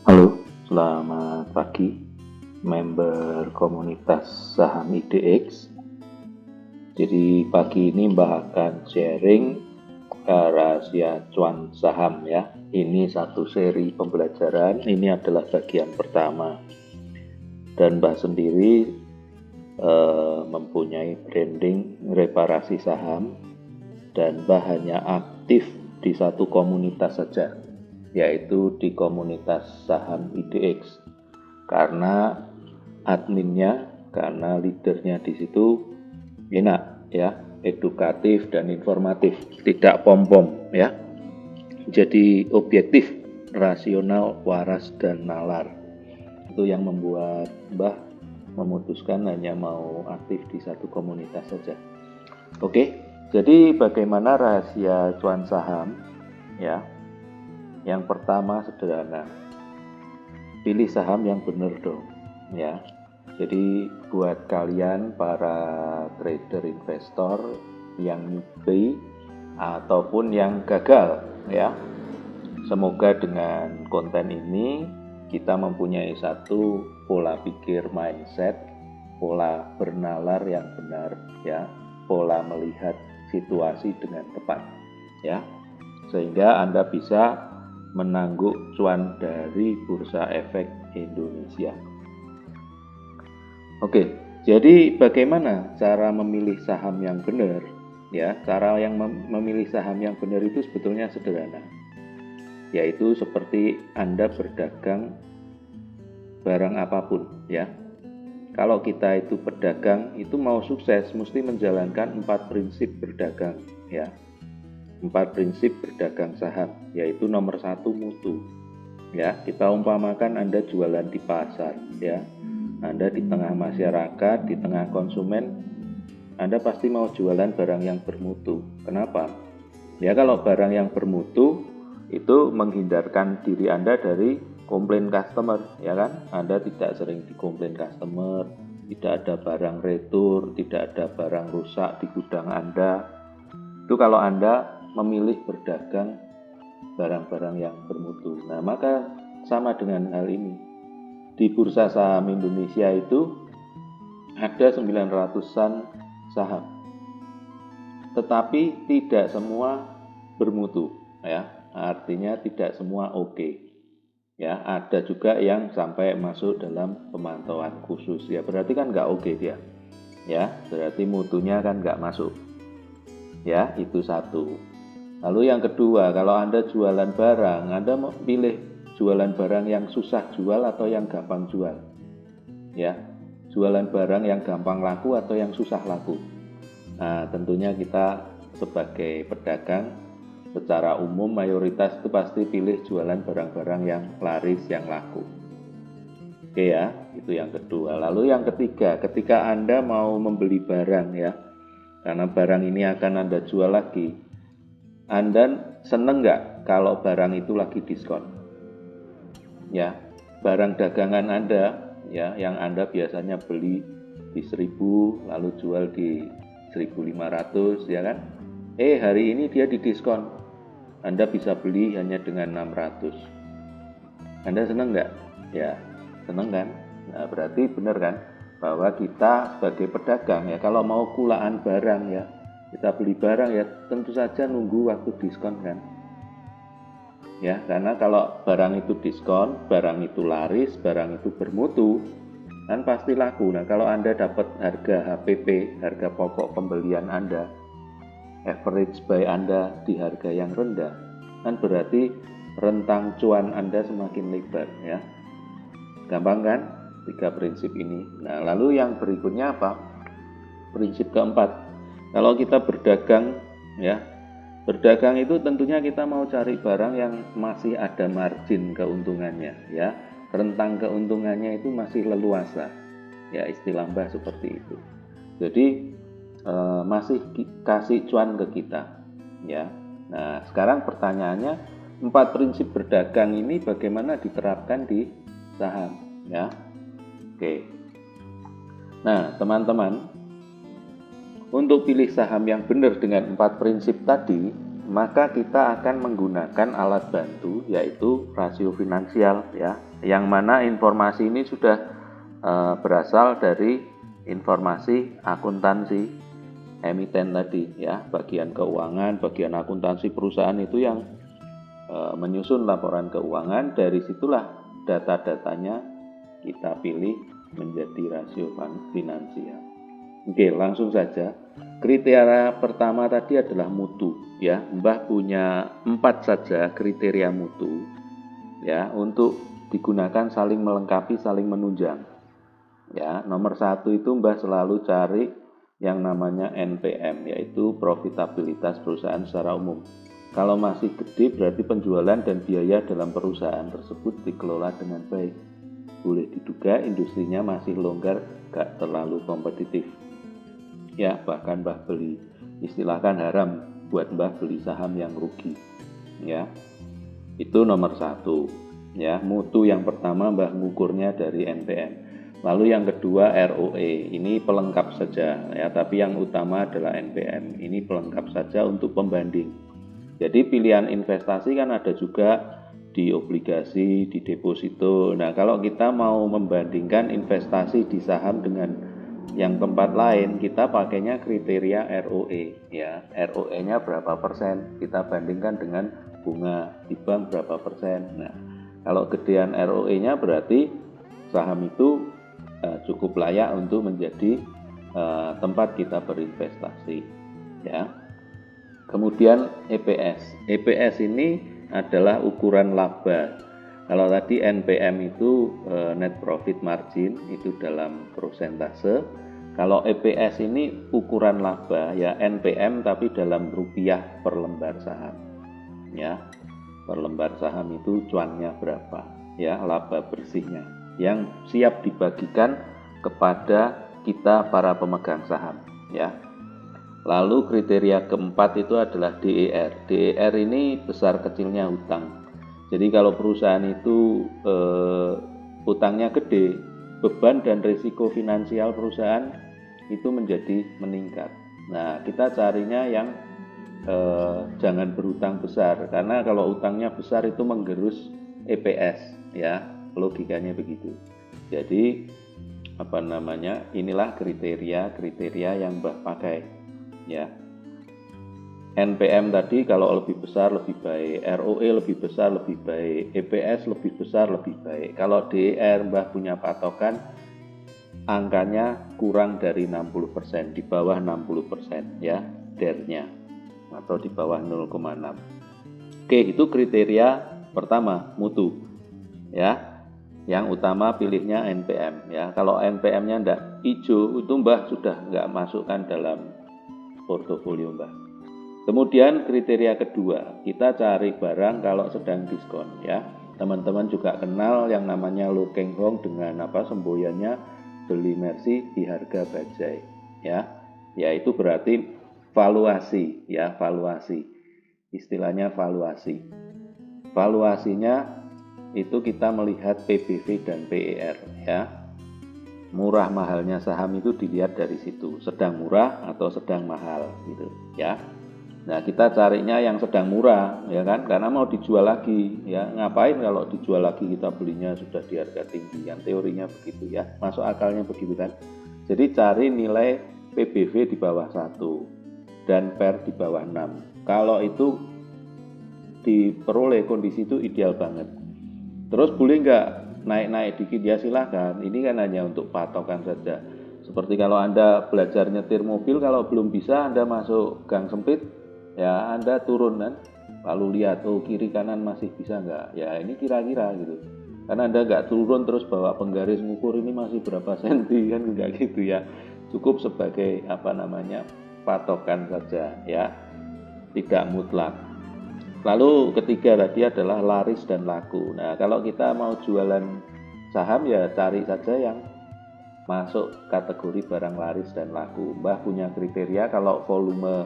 Halo, selamat pagi, member komunitas saham IDX. Jadi pagi ini Mbah akan sharing rahasia cuan saham ya. Ini satu seri pembelajaran, ini adalah bagian pertama. Dan Mbah sendiri mempunyai branding reparasi saham dan Mbah hanya aktif di satu komunitas saja, yaitu di komunitas saham IDX. Karena adminnya, karena leadernya di situ enak ya, edukatif dan informatif, tidak pom-pom ya. Jadi objektif, rasional, waras dan nalar. Itu yang membuat Mbah memutuskan hanya mau aktif di satu komunitas saja. Oke, jadi bagaimana rahasia cuan saham ya? Yang pertama sederhana, pilih saham yang benar dong ya. Jadi buat kalian para trader investor yang newbie ataupun yang gagal ya, semoga dengan konten ini kita mempunyai satu pola pikir mindset, pola bernalar yang benar ya, pola melihat situasi dengan tepat ya, sehingga Anda bisa menangguk cuan dari Bursa Efek Indonesia. Oke, jadi bagaimana cara memilih saham yang benar? Ya, cara yang memilih saham yang benar itu sebetulnya sederhana, yaitu seperti Anda berdagang barang apapun ya. Kalau kita itu pedagang, itu mau sukses mesti menjalankan 4 prinsip berdagang ya. 4 prinsip berdagang saham, yaitu nomor 1 mutu ya. Kita umpamakan Anda jualan di pasar ya, Anda di tengah masyarakat, di tengah konsumen, Anda pasti mau jualan barang yang bermutu. Kenapa? Ya, kalau barang yang bermutu itu menghindarkan diri Anda dari komplain customer ya kan. Anda tidak sering dikomplain customer, tidak ada barang retur, tidak ada barang rusak di gudang Anda. Itu kalau Anda memilih berdagang barang-barang yang bermutu. Nah, maka sama dengan hal ini. Di Bursa Saham Indonesia itu ada 900-an saham. Tetapi tidak semua bermutu ya. Artinya tidak semua oke. Ya, ada juga yang sampai masuk dalam pemantauan khusus. Ya, berarti kan nggak oke dia. Ya, berarti mutunya kan nggak masuk. Ya, itu satu. Lalu yang kedua, kalau Anda jualan barang, Anda mau pilih jualan barang yang susah jual atau yang gampang jual? Ya, jualan barang yang gampang laku atau yang susah laku? Nah, tentunya kita sebagai pedagang secara umum mayoritas itu pasti pilih jualan barang-barang yang laris, yang laku. Oke ya, itu yang kedua. Lalu yang ketiga, ketika Anda mau membeli barang ya, karena barang ini akan Anda jual lagi, Anda seneng nggak kalau barang itu lagi diskon? Ya, barang dagangan Anda ya, yang Anda biasanya beli di 1000 lalu jual di 1500 ya kan? Hari ini dia didiskon. Anda bisa beli hanya dengan 600. Anda senang nggak? Ya, senang kan? Nah, berarti benar kan bahwa kita sebagai pedagang ya, kalau mau kulaan barang ya, kita beli barang ya tentu saja nunggu waktu diskon kan. Ya, karena kalau barang itu diskon, barang itu laris, barang itu bermutu, kan pasti laku. Nah, kalau Anda dapat harga HPP, harga pokok pembelian Anda, average buy Anda di harga yang rendah, kan berarti rentang cuan Anda semakin lebar ya. Gampang kan? 3 prinsip ini. Nah, lalu yang berikutnya apa? Prinsip keempat. Kalau kita berdagang ya, berdagang itu tentunya kita mau cari barang yang masih ada margin keuntungannya ya. Rentang keuntungannya itu masih leluasa. Ya, istilah Mbah seperti itu. Jadi masih kasih cuan ke kita ya. Nah, sekarang pertanyaannya, 4 prinsip berdagang ini bagaimana diterapkan di saham ya. Oke. Nah, teman-teman, untuk pilih saham yang benar dengan 4 prinsip tadi maka kita akan menggunakan alat bantu yaitu rasio finansial ya, yang mana informasi ini sudah berasal dari informasi akuntansi emiten tadi ya, bagian keuangan, bagian akuntansi perusahaan itu yang menyusun laporan keuangan. Dari situlah data-datanya kita pilih menjadi rasio finansial. Oke, langsung saja. Kriteria pertama tadi adalah mutu ya. Mbah punya 4 saja kriteria mutu ya, untuk digunakan saling melengkapi, saling menunjang. Ya, nomor 1 itu Mbah selalu cari yang namanya NPM, yaitu profitabilitas perusahaan secara umum. Kalau masih gede berarti penjualan dan biaya dalam perusahaan tersebut dikelola dengan baik. Boleh diduga industrinya masih longgar, gak terlalu kompetitif. Ya, bahkan Mbah beli, istilahkan haram buat Mbah beli saham yang rugi. Ya, itu nomor 1. Ya, mutu yang pertama Mbah ngukurnya dari NPM. Lalu yang kedua ROE, ini pelengkap saja ya, tapi yang utama adalah NPM. Ini pelengkap saja untuk pembanding. Jadi pilihan investasi kan ada juga di obligasi, di deposito. Nah, kalau kita mau membandingkan investasi di saham dengan yang tempat lain, kita pakainya kriteria ROE ya. ROE-nya berapa persen? Kita bandingkan dengan bunga di bank berapa persen. Nah, kalau gedean ROE-nya berarti saham itu cukup layak untuk menjadi tempat kita berinvestasi ya. Kemudian EPS. EPS ini adalah ukuran laba. Kalau tadi NPM itu net profit margin, itu dalam persentase. Kalau EPS ini ukuran laba ya, NPM tapi dalam rupiah per lembar saham ya. Per lembar saham itu cuannya berapa ya, laba bersihnya yang siap dibagikan kepada kita para pemegang saham ya. Lalu kriteria keempat itu adalah DER. DER ini besar kecilnya hutang. Jadi kalau perusahaan itu hutangnya gede, beban dan risiko finansial perusahaan itu menjadi meningkat. Nah, kita carinya yang jangan berhutang besar, karena kalau hutangnya besar itu menggerus EPS ya. Logikanya begitu. Jadi inilah kriteria yang Mbah pakai ya. NPM tadi kalau lebih besar lebih baik, ROE lebih besar lebih baik, EPS lebih besar lebih baik. Kalau DER Mbah punya patokan angkanya kurang dari 60%, di bawah 60% ya DER-nya, atau di bawah 0,6. Oke, itu kriteria pertama, mutu ya. Yang utama pilihnya NPM ya. Kalau NPM-nya enggak hijau, itu Mbah sudah enggak masukkan dalam portofolio Mbah. Kemudian kriteria kedua, kita cari barang kalau sedang diskon ya. Teman-teman juga kenal yang namanya Lo Keng Hong dengan semboyannya beli Mercy di harga bajai ya. Ya, itu berarti valuasi ya, valuasi. Istilahnya valuasi. Valuasinya itu kita melihat PBV dan PER ya. Murah mahalnya saham itu dilihat dari situ, sedang murah atau sedang mahal gitu ya. Nah, kita carinya yang sedang murah ya kan, karena mau dijual lagi ya. Ngapain kalau dijual lagi, kita belinya sudah di harga tinggi, yang teorinya begitu ya, masuk akalnya begitu kan. Jadi cari nilai PBV di bawah 1 dan PER di bawah 6. Kalau itu diperoleh kondisi itu ideal banget. Terus boleh nggak naik-naik dikit ya silahkan. Ini kan hanya untuk patokan saja. Seperti kalau Anda belajar nyetir mobil, kalau belum bisa Anda masuk gang sempit, ya Anda turun kan, lalu lihat kiri kanan masih bisa nggak. Ya ini kira-kira gitu. Karena Anda nggak turun terus bawa penggaris ngukur ini masih berapa senti kan, nggak gitu ya. Cukup sebagai patokan saja ya, tidak mutlak. Lalu ketiga tadi adalah laris dan laku. Nah, kalau kita mau jualan saham ya cari saja yang masuk kategori barang laris dan laku. Mbah punya kriteria kalau volume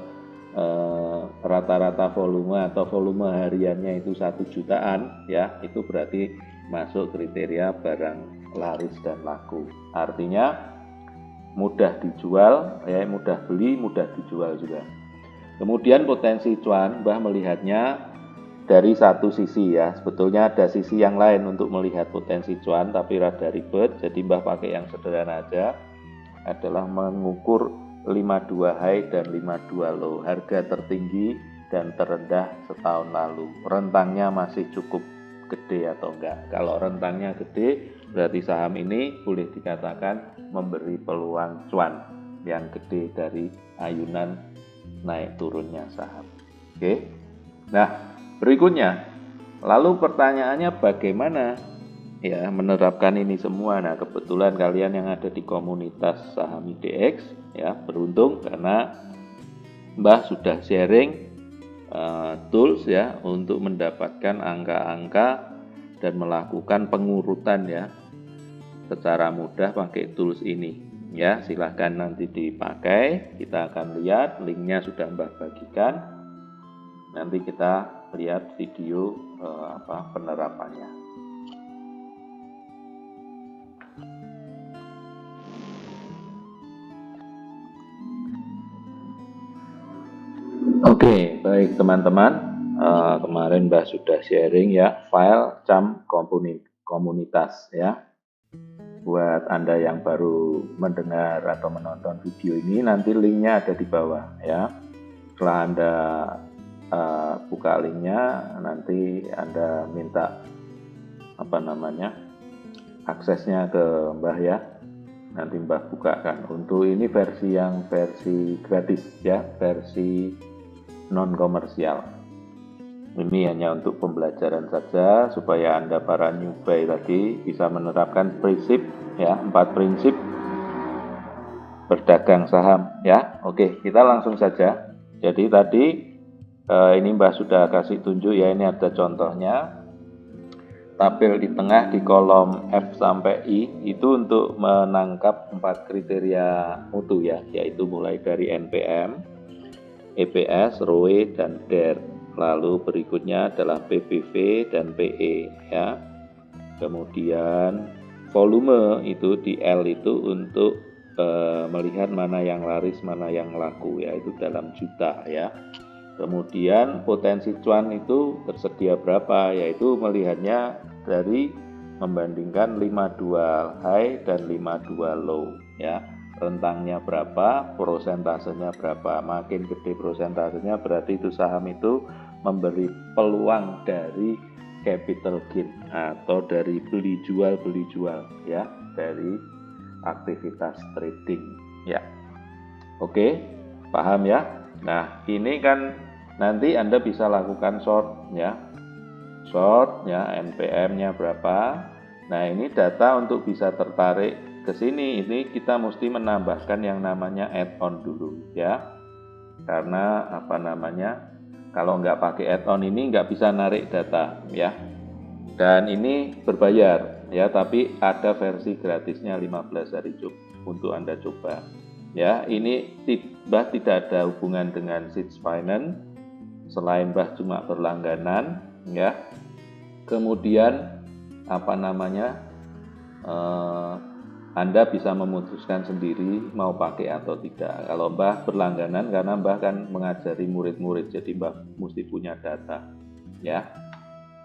rata-rata volume atau volume hariannya itu 1 jutaan ya, itu berarti masuk kriteria barang laris dan laku. Artinya mudah dijual ya, mudah beli, mudah dijual juga. Kemudian potensi cuan, Mbah melihatnya dari satu sisi ya. Sebetulnya ada sisi yang lain untuk melihat potensi cuan, tapi rada ribet. Jadi Mbah pakai yang sederhana aja, adalah mengukur 52 high dan 52 low, harga tertinggi dan terendah setahun lalu. Rentangnya masih cukup gede atau enggak? Kalau rentangnya gede, berarti saham ini boleh dikatakan memberi peluang cuan yang gede dari ayunan naik turunnya saham. Oke. Nah, berikutnya, lalu pertanyaannya bagaimana ya menerapkan ini semua? Nah, kebetulan kalian yang ada di komunitas saham IDX ya beruntung karena Mbah sudah sharing tools ya untuk mendapatkan angka-angka dan melakukan pengurutan ya secara mudah pakai tools ini ya. Silahkan nanti dipakai, kita akan lihat linknya sudah Mbah bagikan, nanti kita lihat video penerapannya. Oke, baik teman-teman, kemarin Mbah sudah sharing ya file CAM komunitas ya. Buat Anda yang baru mendengar atau menonton video ini, nanti linknya ada di bawah ya. Setelah Anda buka linknya, nanti Anda minta aksesnya ke Mbah ya. Nanti Mbah bukakan. Untuk ini versi gratis ya, versi non komersial. Ini hanya untuk pembelajaran saja supaya Anda para newbie tadi bisa menerapkan prinsip ya, 4 prinsip berdagang saham ya. Oke, kita langsung saja. Jadi tadi ini Mbah sudah kasih tunjuk ya, ini ada contohnya. Tabel di tengah di kolom F sampai I itu untuk menangkap 4 kriteria mutu ya, yaitu mulai dari NPM, EPS, ROE, dan DER. Lalu berikutnya adalah PBV dan PE ya. Kemudian volume itu di L itu untuk melihat mana yang laris, mana yang laku ya, itu dalam juta ya. Kemudian potensi cuan itu tersedia berapa, yaitu melihatnya dari membandingkan 52 high dan 52 low ya. Rentangnya berapa, prosentasenya berapa. Makin gede prosentasenya berarti itu saham itu memberi peluang dari capital gain atau dari beli jual ya, dari aktivitas trading ya. Oke, paham ya? Nah, ini kan nanti Anda bisa lakukan short ya. Short ya, NPM-nya berapa. Nah, ini data untuk bisa tertarik ke sini, ini kita mesti menambahkan yang namanya add-on dulu ya. Karena kalau nggak pakai add-on ini nggak bisa narik data ya. Dan ini berbayar ya, tapi ada versi gratisnya 15 hari untuk Anda coba. Ya, ini Mbah tidak ada hubungan dengan Seeds Finance selain Mbah cuma berlangganan ya. Kemudian Anda bisa memutuskan sendiri mau pakai atau tidak. Kalau Mbah berlangganan karena Mbah kan mengajari murid-murid, jadi Mbah mesti punya data ya.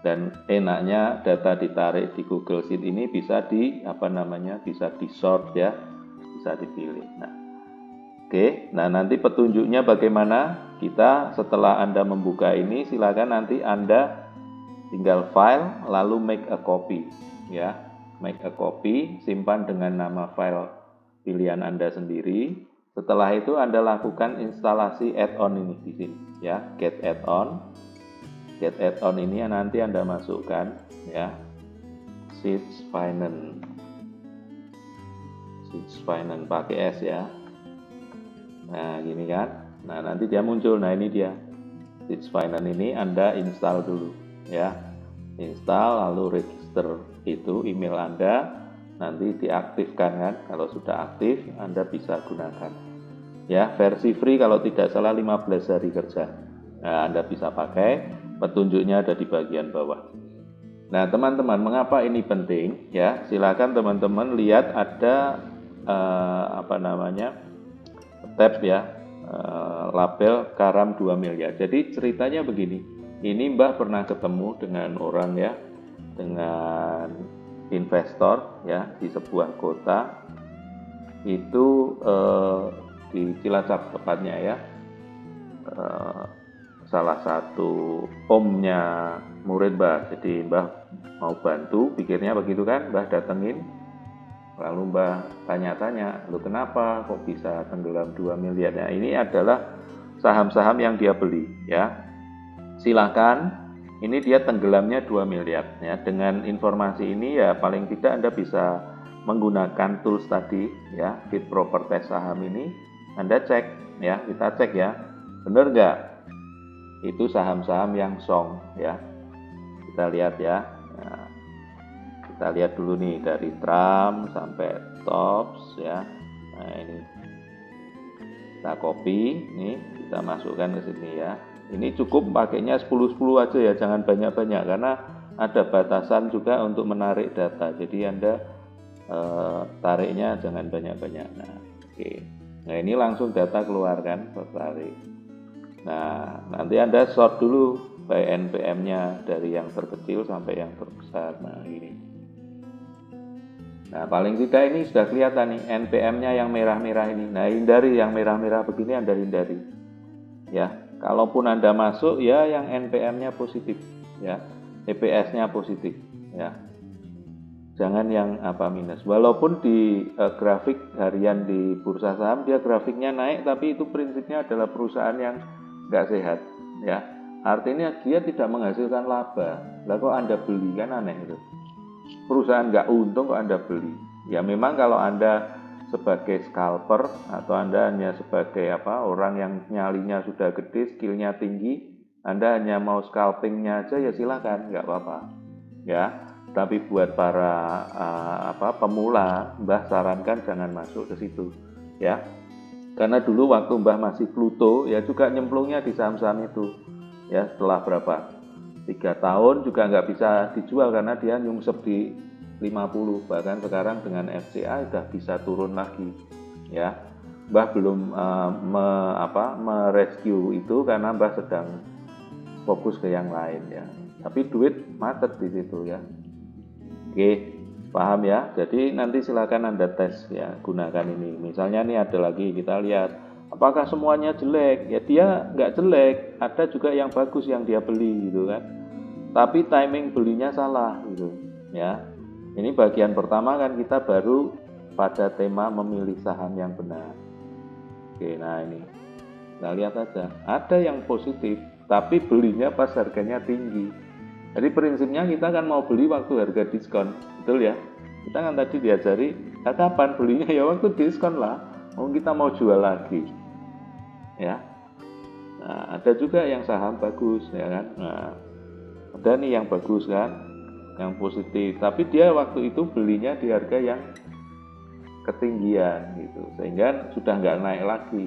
Dan enaknya data ditarik di Google Sheet ini bisa bisa di sort ya, bisa dipilih. Nah, oke. Nah, nanti petunjuknya bagaimana? Kita setelah Anda membuka ini, silakan nanti Anda tinggal file lalu make a copy ya. Make a copy, simpan dengan nama file pilihan Anda sendiri. Setelah itu Anda lakukan instalasi add-on ini di sini ya, get add-on. Get add-on ini nanti Anda masukkan ya, Seeds Finance pakai S ya. Nah, gini kan. Nah, nanti dia muncul. Nah, ini dia. Seeds Finance ini Anda install dulu ya. Install lalu register itu email Anda, nanti diaktifkan kan. Kalau sudah aktif Anda bisa gunakan ya, versi free kalau tidak salah 15 hari kerja. Nah, Anda bisa pakai, petunjuknya ada di bagian bawah. Nah, teman-teman, mengapa ini penting ya? Silakan teman-teman lihat ada tab ya, label Karam 2 miliar. Jadi ceritanya begini, ini Mbah pernah ketemu dengan orang ya, dengan investor ya di sebuah kota, itu di Cilacap tepatnya ya. Salah satu omnya murid Mbah, jadi Mbah mau bantu, pikirnya begitu kan, Mbah datengin, lalu Mbah tanya-tanya, lu kenapa kok bisa tenggelam 2 miliar? Nah, ini adalah saham-saham yang dia beli ya. Silakan, ini dia tenggelamnya 2 miliar ya. Dengan informasi ini ya paling tidak Anda bisa menggunakan tools tadi ya, Fit Proper Test saham ini. Anda cek ya, kita cek ya, benar nggak itu saham-saham yang song ya. Kita lihat ya. Nah, kita lihat dulu nih dari Trump sampai Tops ya. Nah, ini kita copy nih, kita masukkan ke sini ya. Ini cukup pakainya 10-10 aja ya, jangan banyak-banyak karena ada batasan juga untuk menarik data. Jadi Anda tariknya jangan banyak-banyak. Nah, oke. Nah, ini langsung data keluar kan, tertarik. Nah, nanti Anda sort dulu by NPM-nya dari yang terkecil sampai yang terbesar. Nah, ini. Nah, paling tidak ini sudah kelihatan nih NPM-nya yang merah-merah ini. Nah, hindari yang merah-merah begini, Anda hindari. Ya, kalaupun Anda masuk ya yang NPM-nya positif ya, EPS-nya positif ya. Jangan yang minus. Walaupun di grafik harian di bursa saham dia grafiknya naik, tapi itu prinsipnya adalah perusahaan yang nggak sehat ya. Artinya dia tidak menghasilkan laba. Lah kok Anda beli, kan aneh itu. Perusahaan nggak untung kok Anda beli. Ya memang kalau Anda sebagai scalper atau Anda hanya sebagai orang yang nyalinya sudah gede, skillnya tinggi, Anda hanya mau scalpingnya aja ya silakan, nggak apa-apa. Ya, tapi buat para pemula, Mbah sarankan jangan masuk ke situ. Ya, karena dulu waktu Mbah masih Pluto, ya juga nyemplungnya di saham-saham itu. Ya, setelah berapa? 3 tahun juga nggak bisa dijual karena dia nyungsep di 50, bahkan sekarang dengan FCA sudah bisa turun lagi ya. Mbah belum merescue itu karena Mbah sedang fokus ke yang lain ya, tapi duit macet di situ ya. Oke, paham ya. Jadi nanti silakan Anda tes ya, gunakan ini. Misalnya nih ada lagi, kita lihat apakah semuanya jelek ya. Dia nggak jelek, ada juga yang bagus yang dia beli gitu kan, tapi timing belinya salah gitu ya. Ini bagian pertama kan kita baru pada tema memilih saham yang benar. Oke, nah ini kita lihat aja, ada yang positif tapi belinya pas harganya tinggi. Jadi prinsipnya kita kan mau beli waktu harga diskon, betul ya. Kita kan tadi diajari, kapan belinya ya waktu diskon lah, kita mau jual lagi ya. Nah, ada juga yang saham bagus ya kan. Nah, ada nih yang bagus kan, yang positif, tapi dia waktu itu belinya di harga yang ketinggian gitu, sehingga sudah nggak naik lagi,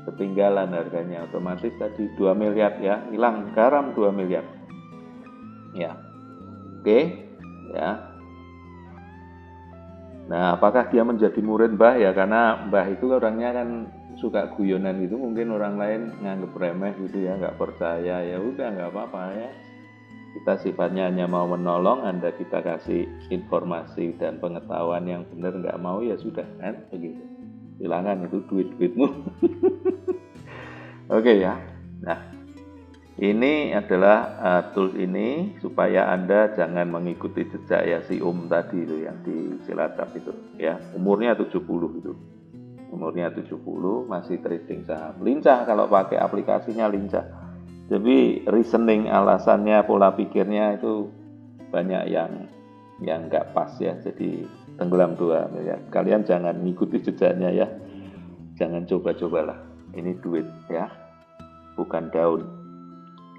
ketinggalan harganya, otomatis tadi 2 miliar ya, hilang garam 2 miliar ya. Oke ya. Nah, apakah dia menjadi murid Mbah ya, karena Mbah itu orangnya kan suka guyonan gitu, mungkin orang lain nganggep remeh gitu ya, nggak percaya, ya udah nggak apa-apa ya. Kita sifatnya hanya mau menolong, Anda kita kasih informasi dan pengetahuan yang benar, nggak mau ya sudah kan begitu. Silakan, itu duit-duitmu. Oke ya. Nah, ini adalah tools ini supaya Anda jangan mengikuti jejak ya si tadi itu yang di Cilacap itu ya. Umurnya 70 itu. Umurnya 70 masih trading saham. Lincah kalau pakai aplikasinya, lincah. Jadi reasoning, alasannya, pola pikirnya itu banyak yang nggak pas ya. Jadi tenggelam 2 miliar. Kalian jangan mengikuti jejaknya ya. Jangan coba-cobalah. Ini duit ya, bukan daun.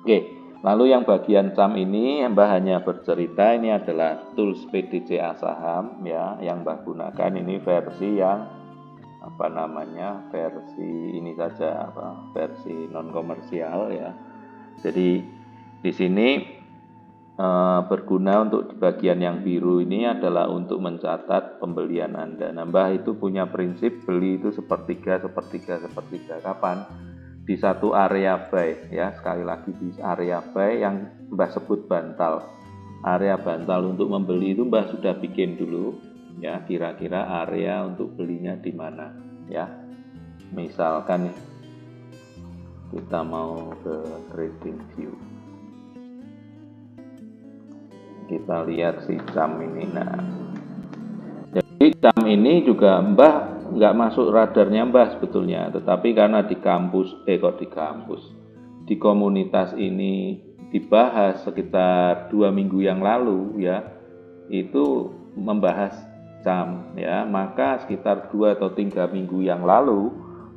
Oke, lalu yang bagian saham ini Mbah hanya bercerita, ini adalah tools PDCA saham ya, yang Mbah gunakan. Ini versi yang versi ini saja, versi non komersial ya. Jadi di sini berguna untuk di bagian yang biru ini adalah untuk mencatat pembelian Anda. Nah, Mbah itu punya prinsip beli itu sepertiga. Kapan? Di satu area buy ya, sekali lagi di area buy yang Mbah sebut bantal. Area bantal untuk membeli itu Mbah sudah bikin dulu ya, kira-kira area untuk belinya di mana ya. Misalkan nih kita mau ke trading view, kita lihat si cam ini. Nah, jadi cam ini juga Mbah nggak masuk radarnya Mbah sebetulnya, tetapi karena di komunitas ini dibahas sekitar 2 minggu yang lalu ya, itu membahas cam ya, maka sekitar 2 atau 3 minggu yang lalu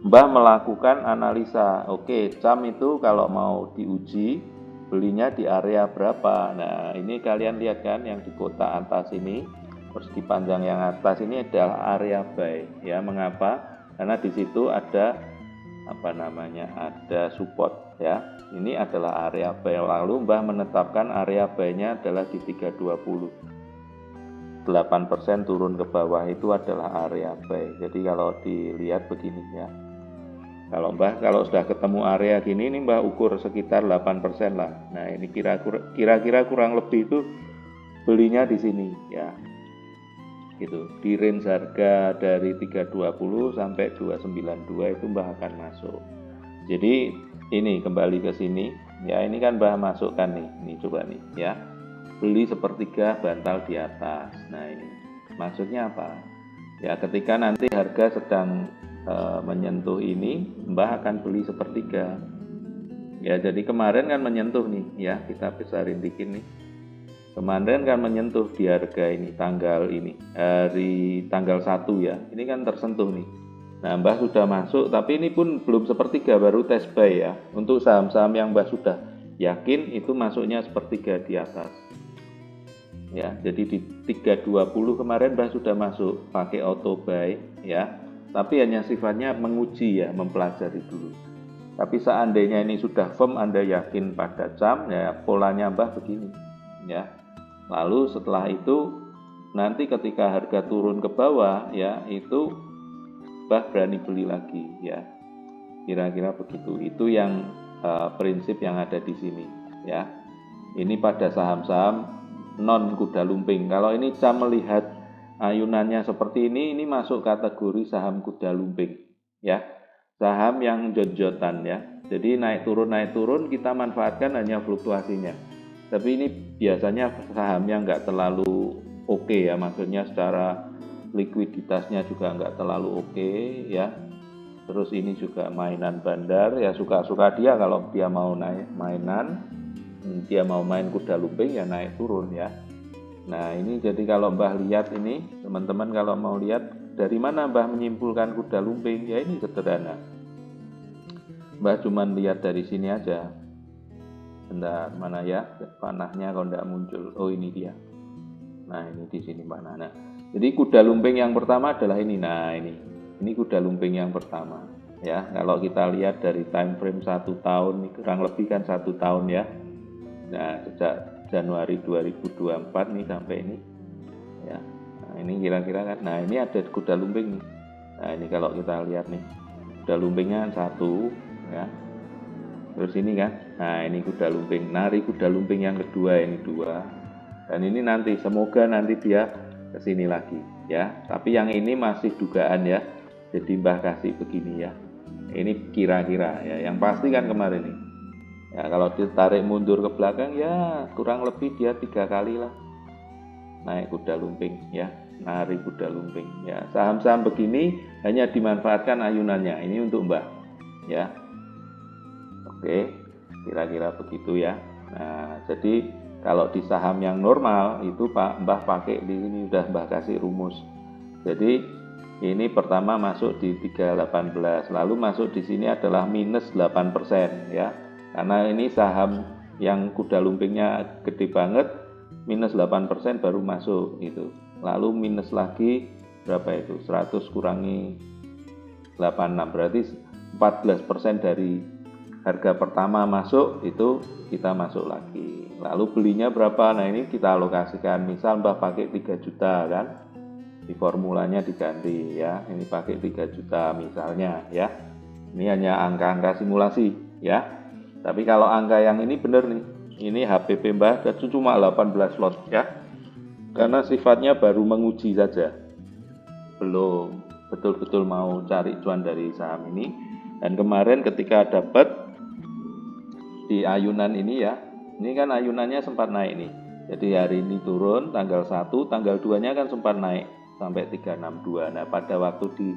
Mbah melakukan analisa. Oke, cam itu kalau mau diuji belinya di area berapa. Nah, ini kalian lihat kan yang di kotak atas ini, persegi panjang yang atas ini adalah area buy ya. Mengapa? Karena di situ ada ada support ya. Ini adalah area buy. Lalu Mbah menetapkan area buy-nya adalah di 320. 8% turun ke bawah itu adalah area buy. Jadi kalau dilihat begini ya. Kalau sudah ketemu area gini, ini Mbah ukur sekitar 8% lah. Nah, ini kira-kira kurang lebih itu belinya di sini ya. Gitu. Di range harga dari 320 sampai 292 itu Mbah akan masuk. Jadi ini kembali ke sini ya, ini kan Mbah masukkan nih. Ini coba nih ya. Beli sepertiga bantal di atas. Nah, ini maksudnya apa? Ya, ketika nanti harga sedang menyentuh ini, Mbah akan beli sepertiga. Ya, jadi kemarin kan menyentuh nih ya, kita besarin dikit nih. Kemarin kan menyentuh di harga ini, hari tanggal 1 ya. Ini kan tersentuh nih. Nah, Mbah sudah masuk, tapi ini pun belum sepertiga, baru tes buy ya. Untuk saham-saham yang Mbah sudah yakin itu masuknya sepertiga di atas. Ya, jadi di 320 kemarin Mbah sudah masuk pakai auto buy ya. Tapi hanya sifatnya menguji ya, mempelajari dulu. Tapi seandainya ini sudah firm, Anda yakin pada cam ya, polanya Mbah begini ya. Lalu setelah itu nanti ketika harga turun ke bawah ya, itu Mbah berani beli lagi ya. Kira-kira begitu. Itu yang prinsip yang ada di sini ya. Ini pada saham-saham non kuda lumping. Kalau ini cam melihat ayunannya seperti ini masuk kategori saham kuda lumping ya. Saham yang jot-jotan ya. Jadi naik turun kita manfaatkan hanya fluktuasinya. Tapi ini biasanya saham yang nggak terlalu oke ya, maksudnya secara likuiditasnya juga nggak terlalu oke ya. Terus ini juga mainan bandar ya, suka-suka dia. Kalau dia mau naik mainan, dia mau main kuda lumping ya naik turun ya. Nah, ini jadi kalau Mbah lihat ini, teman-teman kalau mau lihat dari mana Mbah menyimpulkan kuda lumping, ya ini sederhana. Mbah cuma lihat dari sini aja. Bentar, mana ya panahnya kalau tidak muncul. Oh, ini dia. Nah, ini di sini panah. Nah, jadi kuda lumping yang pertama adalah ini. Nah, ini kuda lumping yang pertama. Ya, kalau kita lihat dari time frame 1 tahun, kurang lebih kan 1 tahun ya. Nah, sejak Januari 2024 nih sampai ini ya. Nah, ini kira-kira kan. Nah, ini ada kuda lumping nih. Nah, ini kalau kita lihat nih, kuda lumpingnya 1 ya. Terus ini kan. Nah, ini kuda lumping. Nari kuda lumping yang kedua, ini 2. Dan ini nanti semoga nanti dia kesini lagi ya. Tapi yang ini masih dugaan ya. Jadi Mbah kasih begini ya. Ini kira-kira ya. Yang pasti kan kemarin nih. Ya, kalau ditarik mundur ke belakang ya kurang lebih dia 3 kali lah naik kuda lumping ya, nari kuda lumping ya. Saham-saham begini hanya dimanfaatkan ayunannya. Ini untuk Mbah ya. Oke, kira-kira begitu ya. Nah, jadi kalau di saham yang normal itu Mbah pakai di sini, udah Mbah kasih rumus. Jadi ini pertama masuk di 318, lalu masuk di sini adalah minus 8% ya. Karena ini saham yang kuda lumpingnya gede banget, minus 8% baru masuk itu. Lalu minus lagi berapa itu? 100 kurangi 86, berarti 14% dari harga pertama masuk, itu kita masuk lagi. lalu belinya berapa? Nah ini kita alokasikan, misal Mbah pakai 3 juta kan, di formulanya diganti ya, ini pakai 3 juta misalnya ya. Ini hanya angka-angka simulasi ya. Tapi kalau angka yang ini benar nih, ini HPP Mbah cuma 18 lot ya, karena sifatnya baru menguji saja, belum betul-betul mau cari cuan dari saham ini. Dan kemarin ketika dapat di ayunan ini ya, ini kan ayunannya sempat naik nih, jadi hari ini turun tanggal 1, tanggal 2 nya kan sempat naik sampai 362. Nah pada waktu di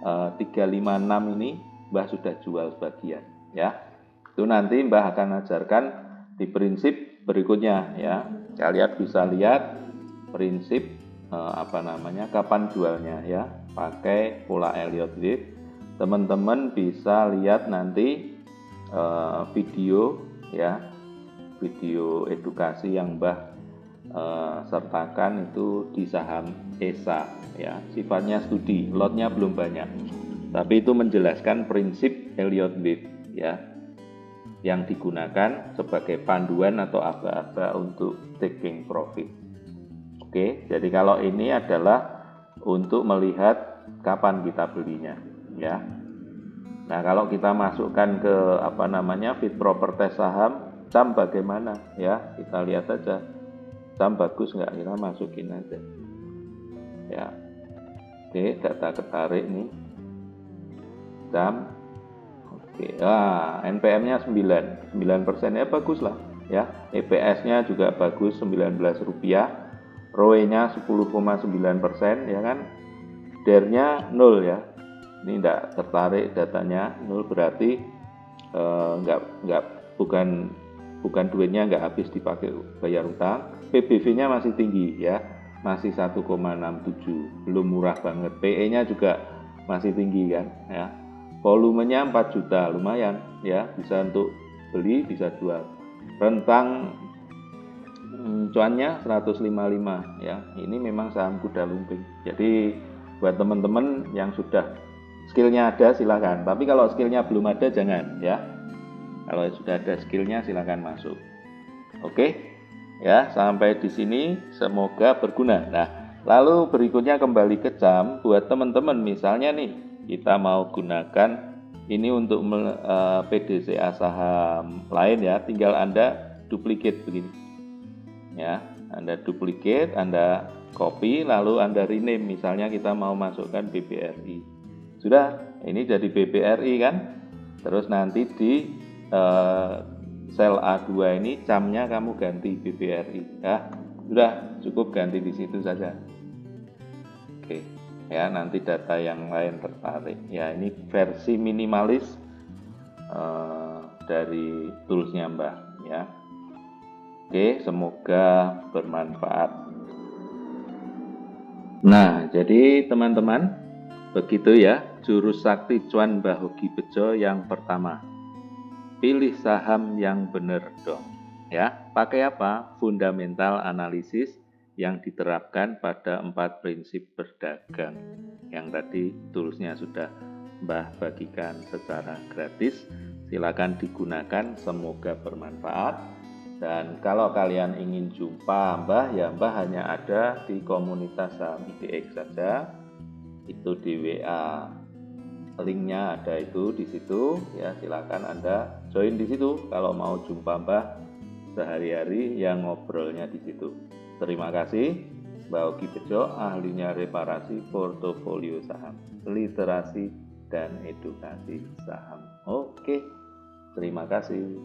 356 ini Mbah sudah jual sebagian ya. Itu nanti Mbah akan ajarkan di prinsip berikutnya ya. Kalian bisa lihat prinsip kapan jualnya ya, pakai pola Elliott Wave. Teman-teman bisa lihat nanti video ya, video edukasi yang Mbah sertakan itu di saham ESA ya, sifatnya studi, lotnya belum banyak, tapi itu menjelaskan prinsip Elliott Wave ya, yang digunakan sebagai panduan atau aba-aba untuk taking profit. Oke, jadi kalau ini adalah untuk melihat kapan kita belinya ya. Nah kalau kita masukkan ke fit proper test saham bagaimana ya, kita lihat aja saham bagus nggak, kita masukin aja ya. Oke, data ketarik nih saham. Oke, NPM-nya 9% ya, bagus lah ya. EPS-nya juga bagus, Rp19, ROE-nya 10,9% ya kan. DER-nya 0 ya. Ini enggak tertarik datanya 0, berarti bukan duitnya enggak habis dipakai bayar utang. PBV-nya masih tinggi ya, masih 1,67, belum murah banget. PE-nya juga masih tinggi kan ya. Volumenya 4 juta, lumayan ya, bisa untuk beli, bisa jual. Rentang cuannya 155 ya. Ini memang saham kuda lumping. Jadi buat teman-teman yang sudah skillnya ada silakan, tapi kalau skillnya belum ada jangan ya. Kalau sudah ada skillnya silakan masuk. Oke ya, sampai di sini semoga berguna. Nah lalu berikutnya kembali ke jam. Buat teman-teman misalnya nih, kita mau gunakan ini untuk PDCA saham lain ya, tinggal Anda duplicate begini ya. Anda duplicate, Anda copy, lalu Anda rename. Misalnya kita mau masukkan BBRI, sudah, ini jadi BBRI kan. Terus nanti di sel A2 ini camnya kamu ganti BBRI ya. Sudah, cukup ganti di situ saja. Oke ya, nanti data yang lain tertarik ya. Ini versi minimalis dari toolsnya Mbah ya. Oke, semoga bermanfaat. Nah jadi teman-teman, begitu ya jurus sakti cuan Mbah Hogi Bejo yang pertama. Pilih saham yang benar dong ya. Pakai apa? Fundamental analisis yang diterapkan pada 4 prinsip berdagang yang tadi toolsnya sudah Mbah bagikan secara gratis. Silakan digunakan, semoga bermanfaat. Dan kalau kalian ingin jumpa Mbah ya, Mbah hanya ada di komunitas saham IDX saja, itu di WA, linknya ada itu di situ ya. Silakan Anda join di situ kalau mau jumpa Mbah sehari-hari yang ngobrolnya di situ. Terima kasih. Mbah Hogi Bejo, ahlinya reparasi portofolio saham, literasi dan edukasi saham. Oke, terima kasih.